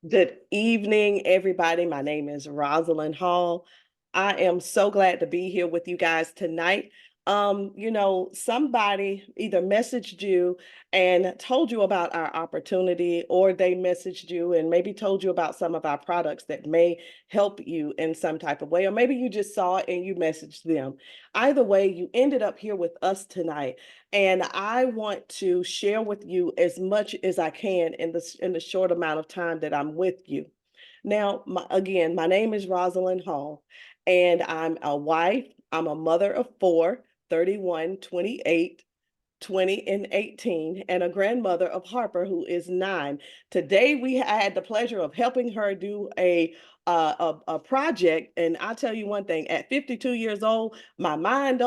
Good evening, everybody. My name is Rosalind Hall. I am so glad to be here with you guys tonight. Somebody either messaged you and told you about our opportunity, or they messaged you and maybe told you about some of our products that may help you in some type of way, or maybe you just saw it and you messaged them. Either way, you ended up here with us tonight. And I want to share with you as much as I can in the short amount of time that I'm with you. Now, again, my name is Rosalind Hall, and I'm a wife. I'm a mother of four, 31, 28, 20, and 18, and a grandmother of Harper, who is 9. Today, we had the pleasure of helping her do a project, and I'll tell you one thing: at 52 years old, my mind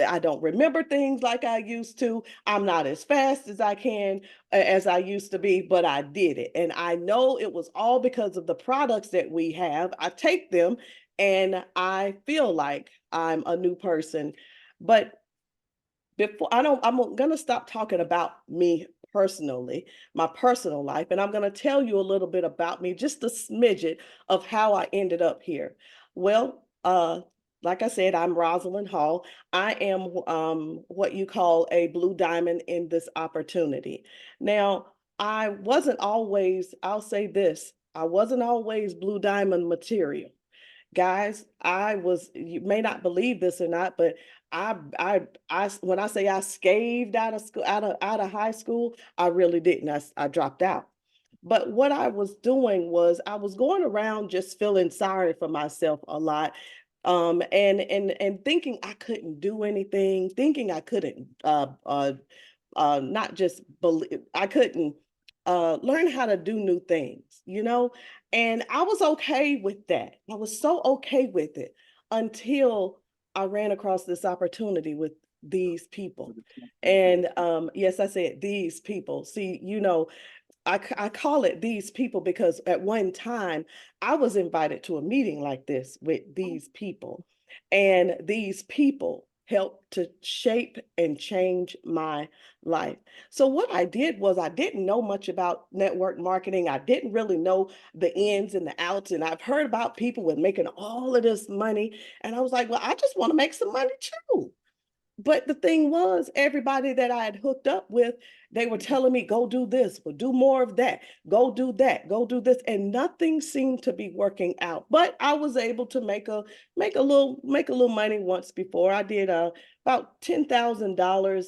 I don't remember things like I used to. I'm not as fast as I can as I used to be, but I did it, and I know it was all because of the products that we have. I take them, and I feel like I'm a new person, but I'm gonna stop talking about me personally, my personal life, and I'm gonna tell you a little bit about me, just a smidget of how I ended up here. Well, like I said, I'm Rosalind Hall. I am what you call a blue diamond in this opportunity. Now, I wasn't always, I'll say this, I wasn't always blue diamond material. Guys, you may not believe this or not, but when I say I scaved out of school, out of high school, I really didn't. I dropped out. But what I was doing was I was going around just feeling sorry for myself a lot. And thinking I couldn't do anything, thinking I couldn't not just believe I couldn't learn how to do new things, and I was okay with that. I was so okay with it until I ran across this opportunity with these people. And yes, I said these people. See, I call it these people because at one time I was invited to a meeting like this with these people, and these people helped to shape and change my life. So what I did was I didn't know much about network marketing. I didn't really know the ins and the outs, and I've heard about people with making all of this money, and I was like, well, I just want to make some money too. But the thing was, everybody that I had hooked up with, they were telling me, go do this, or do more of that, go do that, go do this. And nothing seemed to be working out. But I was able to make a little money once before. I did about $10,000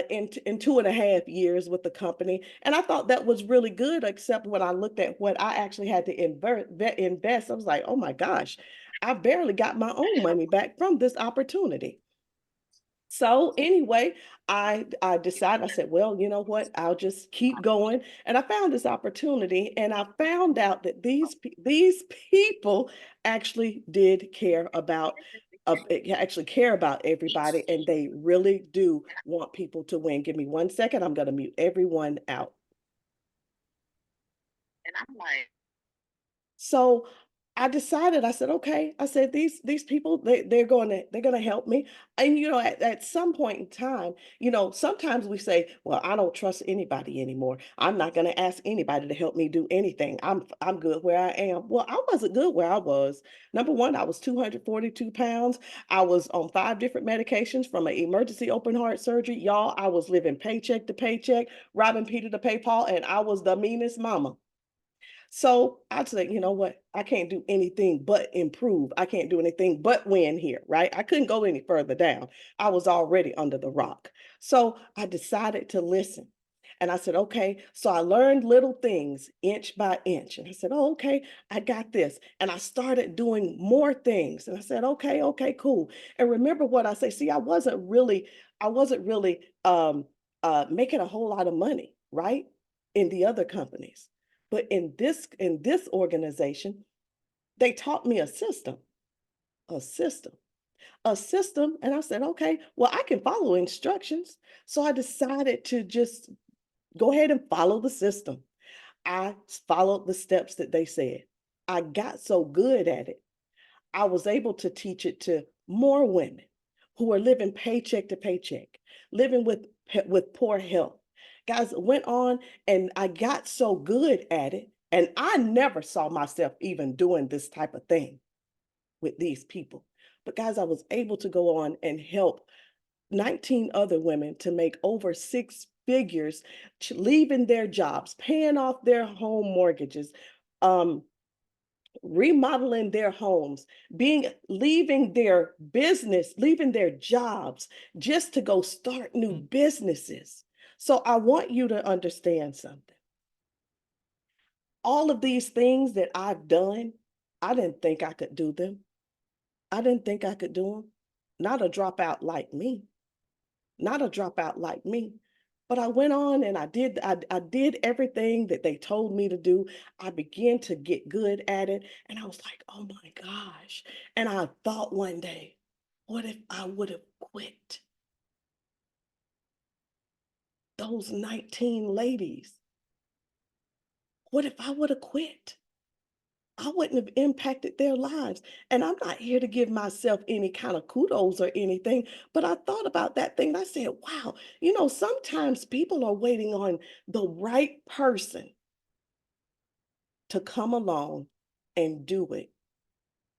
in 2.5 years with the company. And I thought that was really good, except when I looked at what I actually had to invest, I was like, oh my gosh, I barely got my own money back from this opportunity. So anyway, I decided, I said, well, you know what? I'll just keep going. And I found this opportunity, and I found out that these people actually did care about actually care about everybody, and they really do want people to win. Give me 1 second. I'm going to mute everyone out. And I'm like, So I decided, I said, okay, I said, these people, they're gonna help me. And at some point in time, sometimes we say, well, I don't trust anybody anymore. I'm not gonna ask anybody to help me do anything. I'm good where I am. Well, I wasn't good where I was. Number one, I was 242 pounds. I was on 5 different medications from an emergency open heart surgery. Y'all, I was living paycheck to paycheck, robbing Peter to pay Paul, and I was the meanest mama. So I'd say, you know what? I can't do anything but improve. I can't do anything but win here, right? I couldn't go any further down. I was already under the rock. So I decided to listen. And I said, okay. So I learned little things inch by inch. And I said, oh, okay, I got this. And I started doing more things. And I said, okay, okay, cool. And remember what I say. See, I wasn't really making a whole lot of money, right? In the other companies. But in this organization, they taught me a system, a system. And I said, okay, well, I can follow instructions. So I decided to just go ahead and follow the system. I followed the steps that they said. I got so good at it. I was able to teach it to more women who are living paycheck to paycheck, living with poor health. Guys, went on, and I got so good at it, And I never saw myself even doing this type of thing with these people. But guys, I was able to go on and help 19 other women to make over six figures, leaving their jobs, paying off their home mortgages, um, remodeling their homes, being leaving their business, leaving their jobs just to go start new businesses. So I want you to understand something. All of these things that I've done, I didn't think I could do them. I didn't think I could do them. Not a dropout like me. Not a dropout like me. But I went on and I did everything that they told me to do. I began to get good at it. And I was like, oh my gosh. And I thought one day, what if I would have quit? Those 19 ladies. What if I would have quit? I wouldn't have impacted their lives. And I'm not here to give myself any kind of kudos or anything, but I thought about that thing. And I said, wow, sometimes people are waiting on the right person to come along and do it.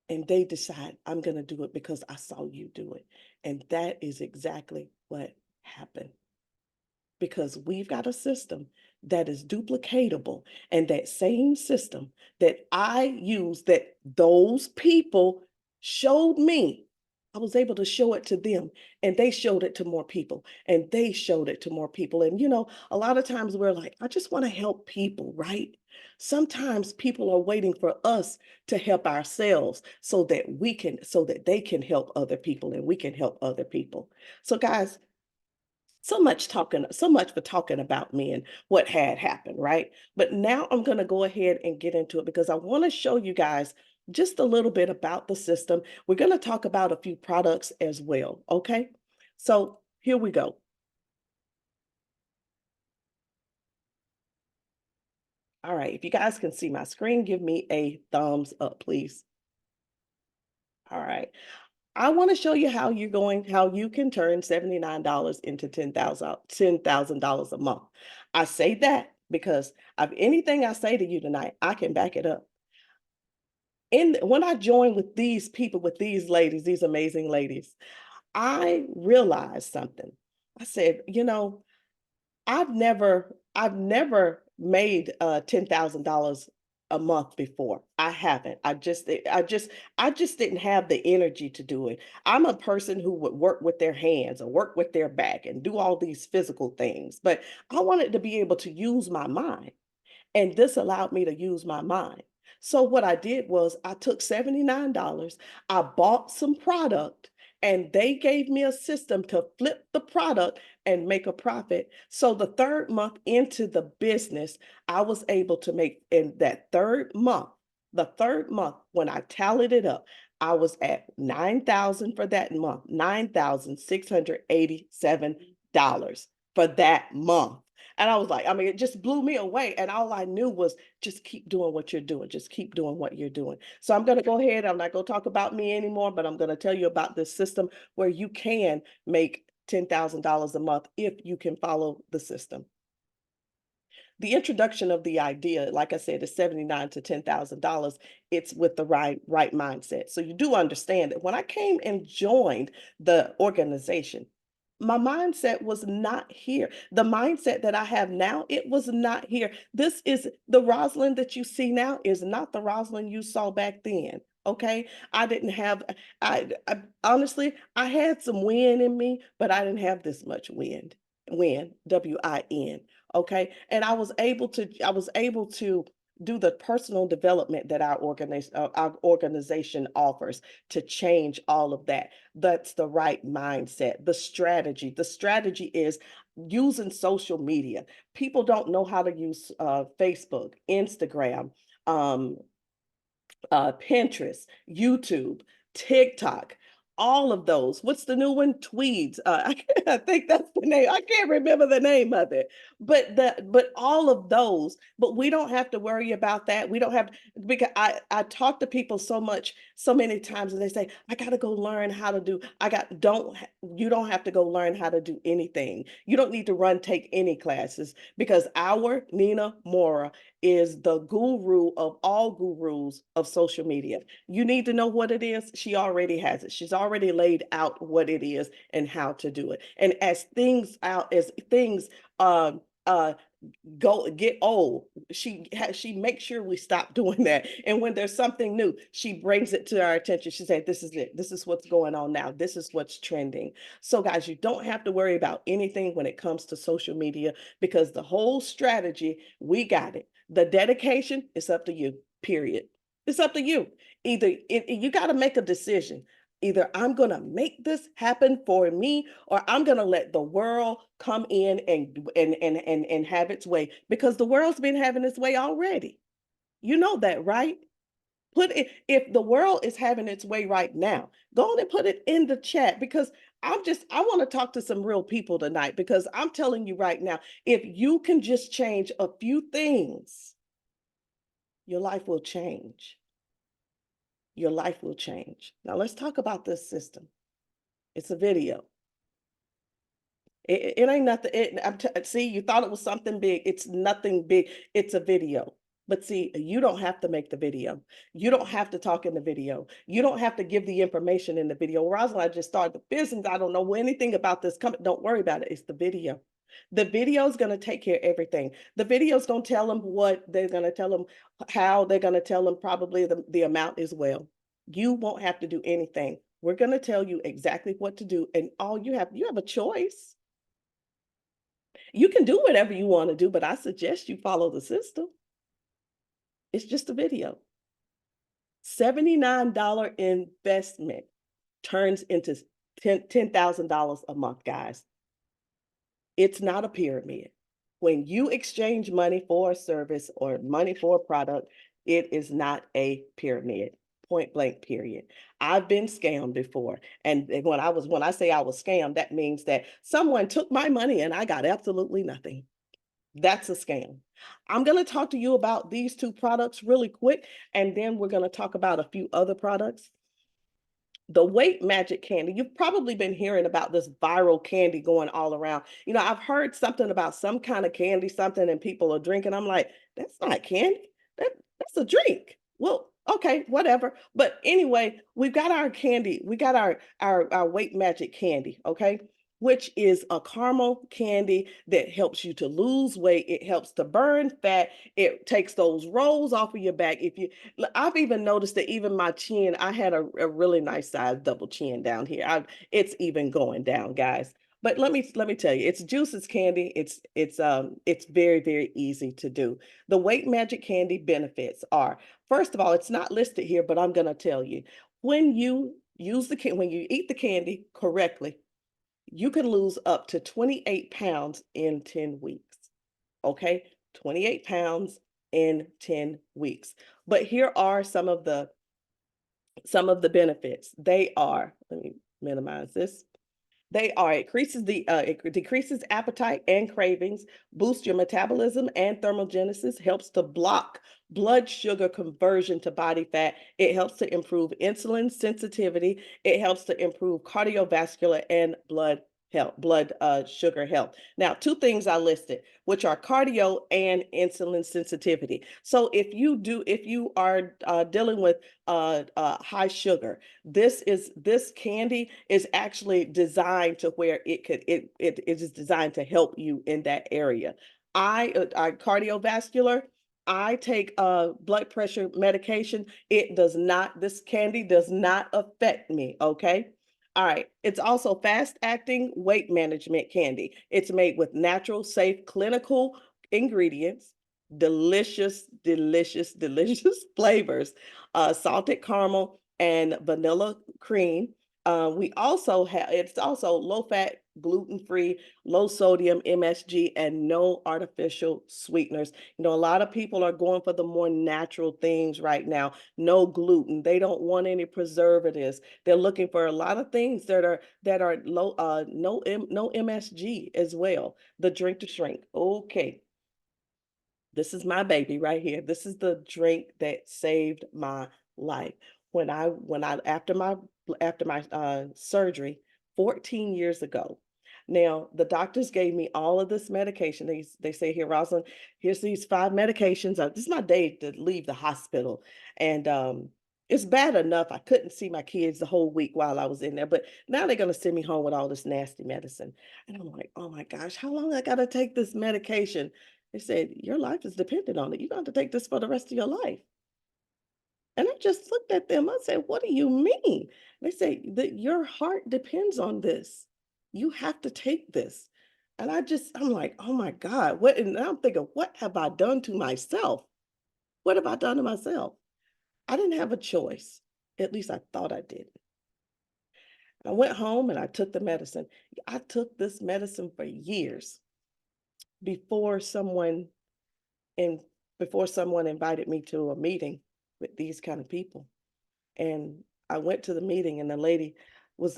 And they decide, I'm going to do it because I saw you do it. And that is exactly what happened, because we've got a system that is duplicatable. And that same system that I use, that those people showed me, I was able to show it to them, and they showed it to more people, and they showed it to more people. And a lot of times we're like, I just want to help people, right? Sometimes people are waiting for us to help ourselves so that they can help other people and we can help other people. So guys, so much for talking about me and what had happened, right? But now I'm going to go ahead and get into it because I want to show you guys just a little bit about the system. We're going to talk about a few products as well, okay? So here we go. All right, if you guys can see my screen, give me a thumbs up, please. All right. I want to show you how you can turn $79 into $10,000 a month. I say that because of anything I say to you tonight, I can back it up. And when I joined with these people, with these ladies, these amazing ladies, I realized something. I said, I've never made $10,000 a month before. I haven't. I just didn't have the energy to do it. I'm a person who would work with their hands or work with their back and do all these physical things, but I wanted to be able to use my mind. And this allowed me to use my mind. So what I did was I took $79, I bought some product, and they gave me a system to flip the product and make a profit. So the third month into the business, I was able to make, in that the third month, when I tallied it up, I was at 9,000 for that month, $9,687 for that month. And I was like, I mean, it just blew me away. And all I knew was just keep doing what you're doing. Just keep doing what you're doing. So I'm going to go ahead. I'm not going to talk about me anymore, but I'm going to tell you about this system where you can make $10,000 a month if you can follow the system. The introduction of the idea, like I said, is 79 to $10,000. It's with the right mindset. So you do understand that when I came and joined the organization, my mindset was not here. The mindset that I have now, it was not here. This is the Rosalind that you see now is not the Rosalind you saw back then. Okay. I didn't have, I honestly, I had some wind in me, but I didn't have this much wind, WIN. Okay. And I was able to do the personal development that our organization offers to change all of that. That's the right mindset. The strategy is using social media. People don't know how to use Facebook, Instagram, um, Pinterest, YouTube, TikTok, all of those. What's the new one? Tweeds. I think that's the name. I can't remember the name of it. But all of those. But we don't have to worry about that. We don't have, because I talk to people so many times, and they say, I got to go learn how to do. You don't have to go learn how to do anything. You don't need to take any classes, because our Nina Mora is the guru of all gurus of social media. You need to know what it is. She already has it. She's already laid out what it is and how to do it. And as things um uh go get old, she makes sure we stop doing that. And when there's something new, she brings it to our attention. She said, this is it, this is what's going on now, this is what's trending. So guys, you don't have to worry about anything when it comes to social media, because the whole strategy, we got it. The dedication is up to you, period. It's up to you. You got to make a decision. Either I'm going to make this happen for me, or I'm going to let the world come in and have its way, because the world's been having its way already. You know that, right? Put it, if the world is having its way right now, go on and put it in the chat, because I want to talk to some real people tonight, because I'm telling you right now, if you can just change a few things, your life will change. Your life will change. Now let's talk about this system. It's a video. It ain't nothing. See, you thought it was something big. It's nothing big. It's a video. But see, you don't have to make the video. You don't have to talk in the video. You don't have to give the information in the video. Rosalind, I just started the business. I don't know anything about this company. Don't worry about it. It's the video. The video is going to take care of everything. The video is going to tell them what they're going to tell them, how they're going to tell them, probably the amount as well. You won't have to do anything. We're going to tell you exactly what to do. And you have a choice. You can do whatever you want to do, but I suggest you follow the system. It's just a video. $79 investment turns into $10,000 a month, guys. It's not a pyramid. When you exchange money for a service or money for a product, it is not a pyramid. Point blank, period. I've been scammed before. And when I say I was scammed, that means that someone took my money and I got absolutely nothing. That's a scam. I'm going to talk to you about these two products really quick, and then we're going to talk about a few other products. The Weight Magic candy. You've probably been hearing about this viral candy going all around. I've heard something about some kind of candy, something, and people are drinking. I'm like, that's not candy. That's a drink. Well, okay, whatever. But anyway, we've got our candy. We got our Weight Magic candy, okay? Which is a caramel candy that helps you to lose weight. It helps to burn fat. It takes those rolls off of your back. I've even noticed that even my chin, I had a really nice size double chin down here. It's even going down, guys. But let me tell you, it's Juices candy. It's very, very easy to do. The Weight Magic candy benefits are, first of all, it's not listed here, but I'm going to tell you, when you eat the candy correctly, you can lose up to 28 pounds in 10 weeks. Okay, 28 pounds in 10 weeks. But here are some of the benefits. They are, let me minimize this. It decreases appetite and cravings, boosts your metabolism and thermogenesis, helps to block blood sugar conversion to body fat. It helps to improve insulin sensitivity. It helps to improve cardiovascular and blood sugar health. Now, two things I listed, which are cardio and insulin sensitivity. So if you are dealing with high sugar, this candy is actually designed to where it is designed to help you in that area. I cardiovascular. I take blood pressure medication. This candy does not affect me. Okay. All right. It's also fast acting weight management candy. It's made with natural, safe, clinical ingredients, delicious, delicious, delicious flavors, salted caramel and vanilla cream. It's also low fat, gluten free, low sodium, MSG, and no artificial sweeteners. A lot of people are going for the more natural things right now. No gluten. They don't want any preservatives. They're looking for a lot of things that are low, no MSG as well. The Drink to Shrink. Okay. This is my baby right here. This is the drink that saved my life. After my surgery 14 years ago, Now, the doctors gave me all of this medication. They say here, Rosalind, here's these 5 medications. This is my day to leave the hospital. And it's bad enough I couldn't see my kids the whole week while I was in there, but now they're gonna send me home with all this nasty medicine. And I'm like, oh my gosh, how long I gotta take this medication? They said, your life is dependent on it. You're going to take this for the rest of your life. And I just looked at them. I said, what do you mean? They say that your heart depends on this. You have to take this. And I'm like, oh my God, what? And I'm thinking, what have I done to myself? What have I done to myself? I didn't have a choice. At least I thought I did. I went home and I took the medicine. I took this medicine for years before someone in before someone invited me to a meeting with these kind of people. And I went to the meeting and the lady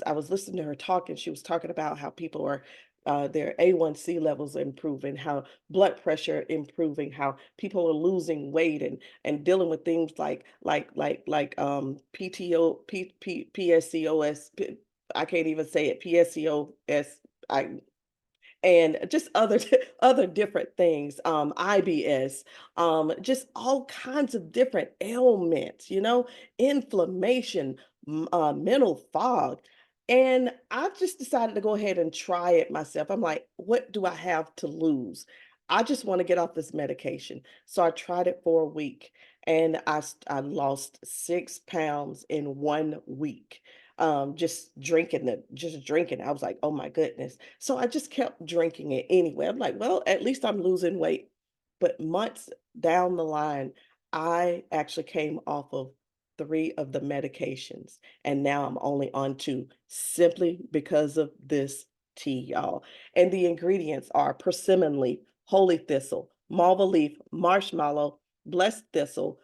I was listening to her talk and she was talking about how people are their A1C levels improving, how blood pressure improving, how people are losing weight and dealing with things like PTO, PSCOS, I can't even say it, PSCOS, and just other other different things, IBS, just all kinds of different ailments, inflammation, mental fog. And I just decided to go ahead and try it myself. I'm like, what do I have to lose? I just want to get off this medication. So I tried it for a week and I lost 6 pounds in 1 week. Just drinking. I was like, oh my goodness. So I just kept drinking it anyway. I'm like, well, at least I'm losing weight. But months down the line, I actually came off of 3 of the medications, and now I'm only on 2 simply because of this tea, y'all. And the ingredients are persimmon leaf, holy thistle, malva leaf, marshmallow, blessed thistle,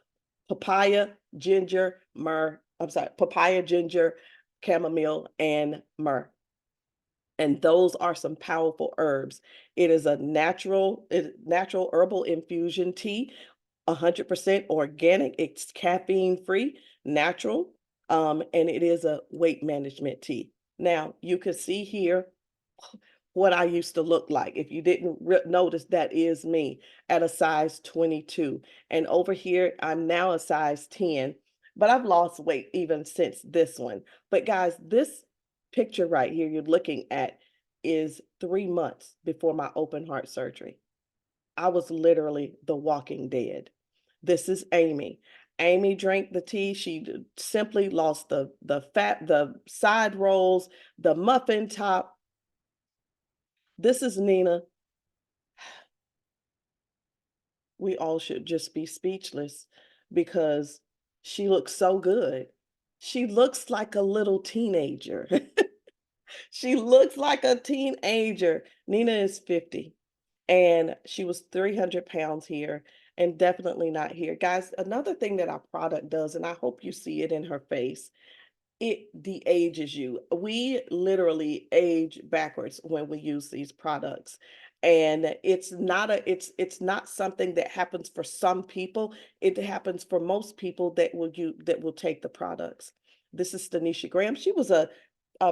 papaya, ginger, myrrh. I'm sorry, papaya, ginger, chamomile, and myrrh. And those are some powerful herbs. It is a natural herbal infusion tea, 100% organic. It's caffeine free, natural, and it is a weight management tea. Now, you can see here what I used to look like. If you didn't notice, that is me at a size 22. And over here, I'm now a size 10, but I've lost weight even since this one. But guys, this picture right here you're looking at is 3 months before my open heart surgery. I was literally the walking dead. This is Amy. Amy drank the tea. She simply lost the fat, the side rolls, the muffin top. This is Nina. We all should just be speechless because she looks so good. She looks like a little teenager. She looks like a teenager. Nina is 50 and she was 300 pounds here and definitely not here. Guys, another thing that our product does, and I hope you see it in her face, it de-ages you. We literally age backwards when we use these products. And it's not something that happens for some people. It happens for most people that will take the products. This is Stanisha Graham. She was a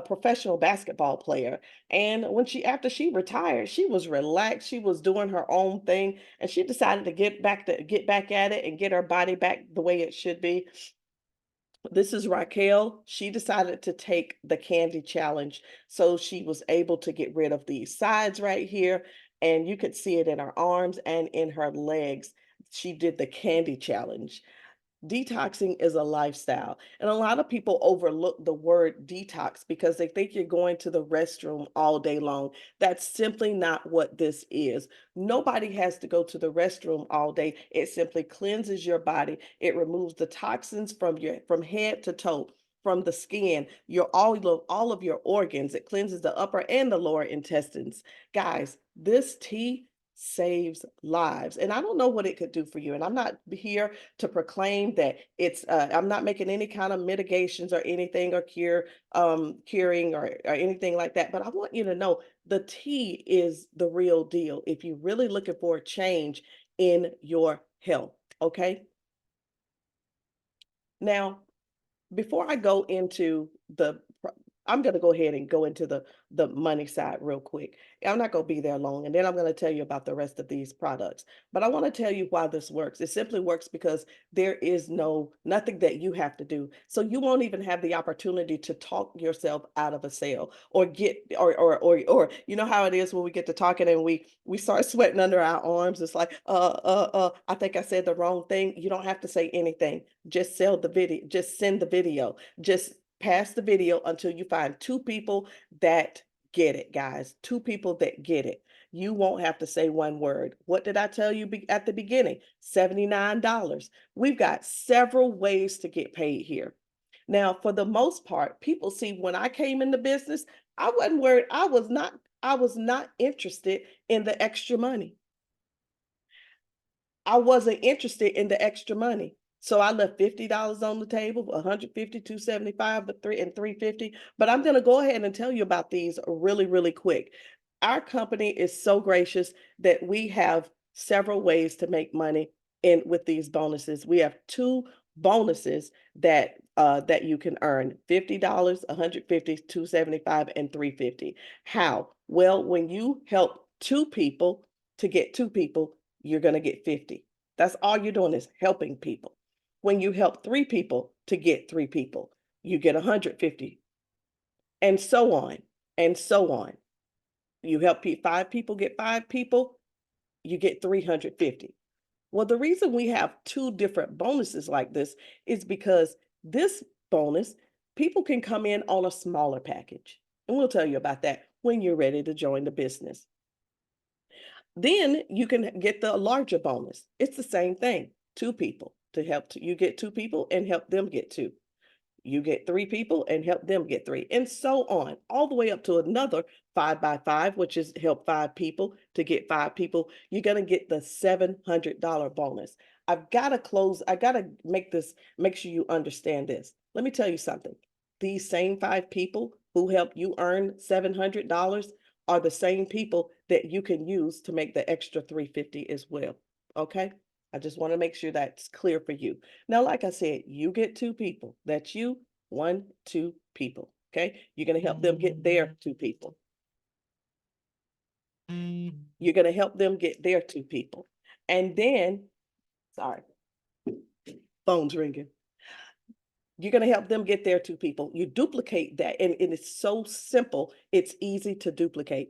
professional basketball player. And after she retired, she was relaxed. She was doing her own thing. And she decided to get back at it and get her body back the way it should be. This is Raquel. She decided to take the candy challenge. So she was able to get rid of these sides right here. And you could see it in her arms and in her legs. She did the candy challenge. Detoxing is a lifestyle. And a lot of people overlook the word detox because they think you're going to the restroom all day long. That's simply not what this is. Nobody has to go to the restroom all day. It simply cleanses your body. It removes the toxins from head to toe, from the skin, all of your organs. It cleanses the upper and the lower intestines. Guys, this tea saves lives. And I don't know what it could do for you. And I'm not here to proclaim that I'm not making any kind of mitigations or anything or curing or anything like that. But I want you to know the tea is the real deal if you're really looking for a change in your health. Okay. Now, before I go into I'm going to go ahead and go into the money side real quick. I'm not going to be there long, and then I'm going to tell you about the rest of these products. But I want to tell you why this works. It simply works because there is nothing that you have to do. So you won't even have the opportunity to talk yourself out of a sale or get or you know how it is when we get to talking and we start sweating under our arms. It's like I think I said the wrong thing. You don't have to say anything. Just sell the video. Just send the video. Just pass the video until you find two people that get it, guys. Two people that get it. You won't have to say one word. What did I tell you at the beginning? $79. We've got several ways to get paid here. Now, for the most part, people see when I came into business, I wasn't worried. I was not interested in the extra money. I wasn't interested in the extra money. So I left $50 on the table, 150, 275, but 350. But I'm going to go ahead and tell you about these really, really quick. Our company is so gracious that we have several ways to make money in with these bonuses. We have two bonuses that you can earn: $50, 150, 275, and 350. How? Well, when you help two people to get two people, you're going to get 50. That's all you're doing is helping people. When you help three people to get three people, you get 150, and so on and so on. You help five people get five people, you get 350. Well, the reason we have two different bonuses like this is because this bonus, people can come in on a smaller package. And we'll tell you about that when you're ready to join the business. Then you can get the larger bonus. It's the same thing. Two people to help you get two people and help them get two. You get three people and help them get three, and so on, all the way up to another 5x5, which is help five people to get five people. You're going to get the $700 bonus. I got to make sure you understand this. Let me tell you something. These same five people who help you earn $700 are the same people that you can use to make the extra 350 as well. Okay? I just want to make sure that's clear for you. Now, like I said, you get two people. That's you, one, two people. Okay. You're going to help them get their two people. You're going to help them get their two people. And then, sorry, phone's ringing. You're going to help them get their two people. You duplicate that. And it's so simple. It's easy to duplicate.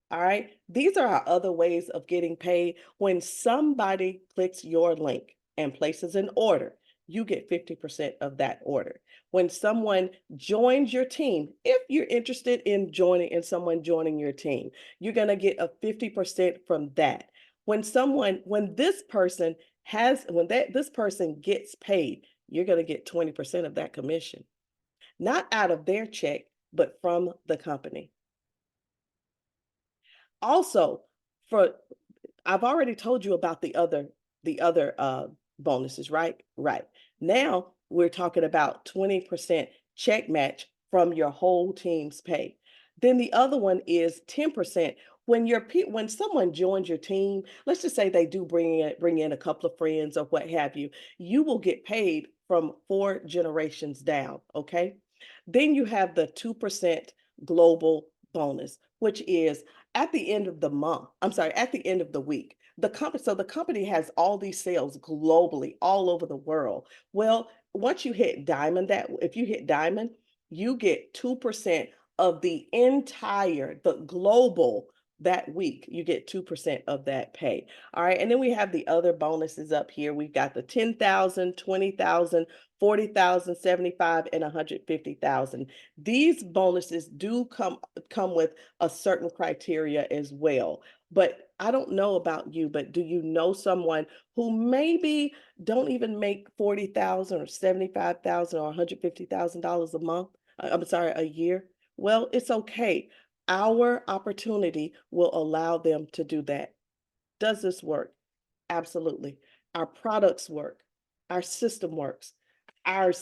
All right. These are our other ways of getting paid. When somebody clicks your link and places an order, you get 50% of that order. When someone joins your team, if you're interested in someone joining your team, you're going to get a 50% from that. When this person gets paid, you're going to get 20% of that commission, not out of their check, but from the company. Also, for I've already told you about the other bonuses, right? Right. Now we're talking about 20% check match from your whole team's pay. Then the other one is 10% when someone joins your team. Let's just say they do bring in a couple of friends or what have you. You will get paid from 4 generations down. Okay. Then you have the 2% global bonus, which is at the end of the month. I'm sorry, at the end of the week. The company has all these sales globally, all over the world. Well, once you hit diamond, if you hit diamond, you get 2% of the global that week. You get 2% of that pay. All right. And then we have the other bonuses up here. We've got the 10,000, 20,000, 40,000, 75, and 150,000. These bonuses do come with a certain criteria as well. But I don't know about you, but do you know someone who maybe don't even make 40,000 or 75,000 or $150,000 a month? I'm sorry, a year? Well, it's okay. Our opportunity will allow them to do that. Does this work? Absolutely. Our products work. Our system works. Our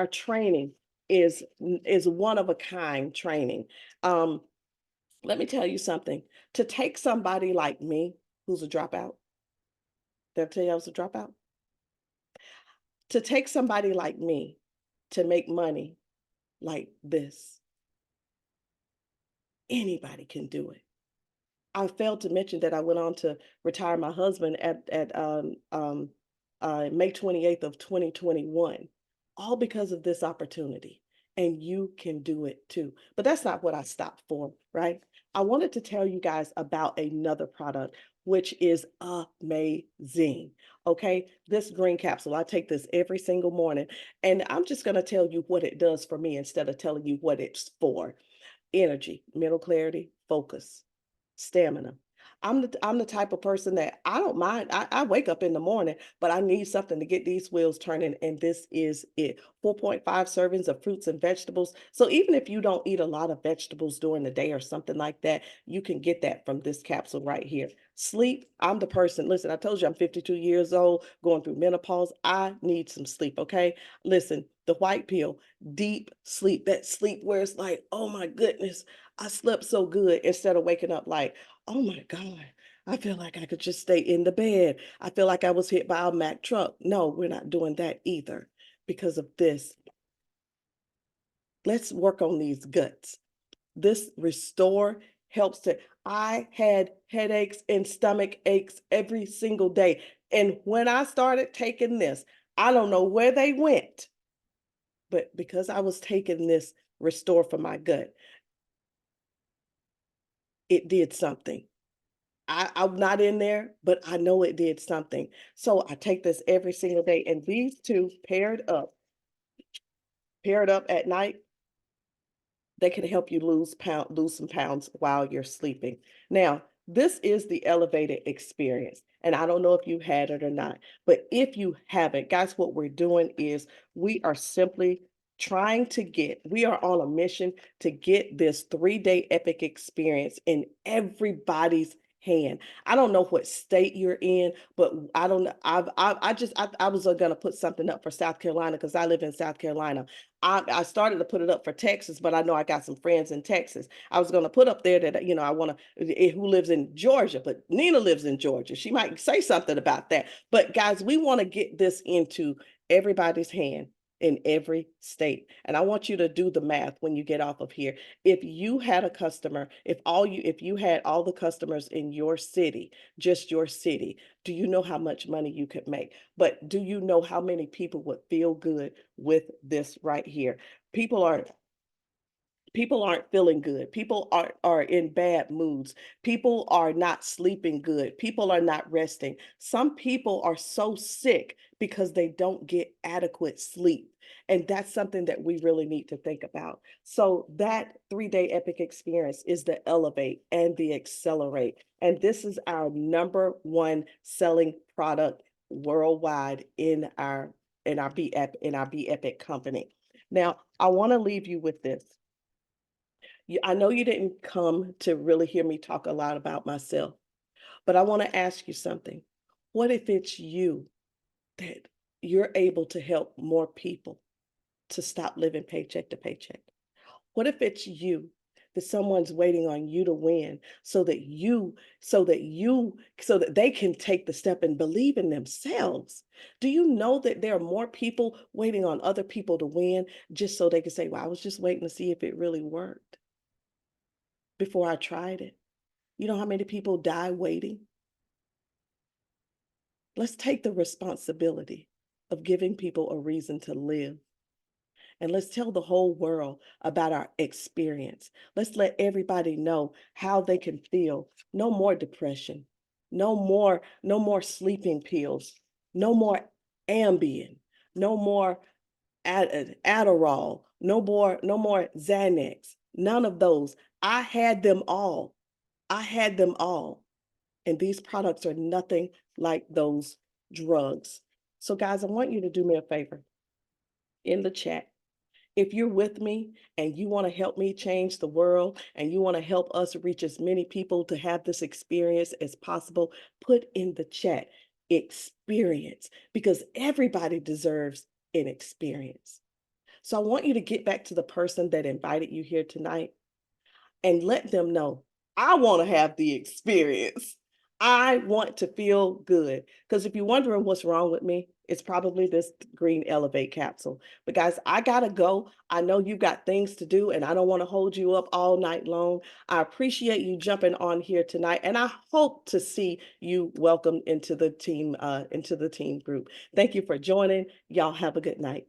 training is one of a kind training. Let me tell you something. To take somebody like me, who's a dropout, did I tell you I was a dropout? To take somebody like me to make money like this, Anybody can do it. I failed to mention that I went on to retire my husband at May 28th of 2021, all because of this opportunity. And you can do it too. But that's not what I stopped for, right? I wanted to tell you guys about another product, which is amazing. Okay. This green capsule, I take this every single morning, and I'm just going to tell you what it does for me instead of telling you what it's for. Energy, mental clarity, focus, stamina. I'm the type of person that I don't mind. I wake up in the morning, but I need something to get these wheels turning, and this is it. 4.5 servings of fruits and vegetables. So even if you don't eat a lot of vegetables during the day or something like that, you can get that from this capsule right here. Sleep. I'm the person. Listen, I told you I'm 52 years old, going through menopause. I need some sleep. Okay. Listen, the white pill, deep sleep. That sleep where it's like, oh my goodness, I slept so good, instead of waking up like, oh my God, I feel like I could just stay in the bed. I feel like I was hit by a Mack truck. No, we're not doing that either because of this. Let's work on these guts. This restore helps to, I had headaches and stomach aches every single day. And when I started taking this, I don't know where they went, but because I was taking this restore for my gut, it did something. I'm not in there, but I know it did something. So I take this every single day, and these two paired up at night, they can help you lose some pounds while you're sleeping. Now, this is the elevated experience. And I don't know if you had it or not, but if you haven't, guys, what we're doing is we are simply we are on a mission to get this 3-day epic experience in everybody's hand. I don't know what state you're in, but I don't know. I was going to put something up for South Carolina because I live in South Carolina. I started to put it up for Texas, but I know I got some friends in Texas. I was going to put up there that, I want to, who lives in Georgia, but Nina lives in Georgia. She might say something about that. But guys, we want to get this into everybody's hand in every state. And I want you to do the math when you get off of here. If you had a customer, if you had all the customers in your city, just your city, do you know how much money you could make? But do you know how many people would feel good with this right here? People are people aren't feeling good. People are in bad moods. People are not sleeping good. People are not resting. Some people are so sick because they don't get adequate sleep. And that's something that we really need to think about. So that 3-day epic experience is the Elevate and the Accelerate. And this is our number one selling product worldwide in our Be Epic company. Now, I want to leave you with this. I know you didn't come to really hear me talk a lot about myself, but I want to ask you something. What if it's you that you're able to help more people to stop living paycheck to paycheck? What if it's you that someone's waiting on you to win so that they can take the step and believe in themselves? Do you know that there are more people waiting on other people to win just so they can say, well, I was just waiting to see if it really worked before I tried it? You know how many people die waiting? Let's take the responsibility of giving people a reason to live. And let's tell the whole world about our experience. Let's let everybody know how they can feel. No more depression. No more sleeping pills. No more Ambien. No more Adderall. No more Xanax. None of those. I had them all. I had them all. And these products are nothing like those drugs. So, guys, I want you to do me a favor in the chat. If you're with me and you want to help me change the world and you want to help us reach as many people to have this experience as possible, put in the chat experience, because everybody deserves an experience. So I want you to get back to the person that invited you here tonight and let them know, I want to have the experience. I want to feel good. Because if you're wondering what's wrong with me, it's probably this green Elevate capsule. But guys, I gotta go. I know you got things to do and I don't want to hold you up all night long. I appreciate you jumping on here tonight, and I hope to see you welcome into the team group. Thank you for joining. Y'all have a good night.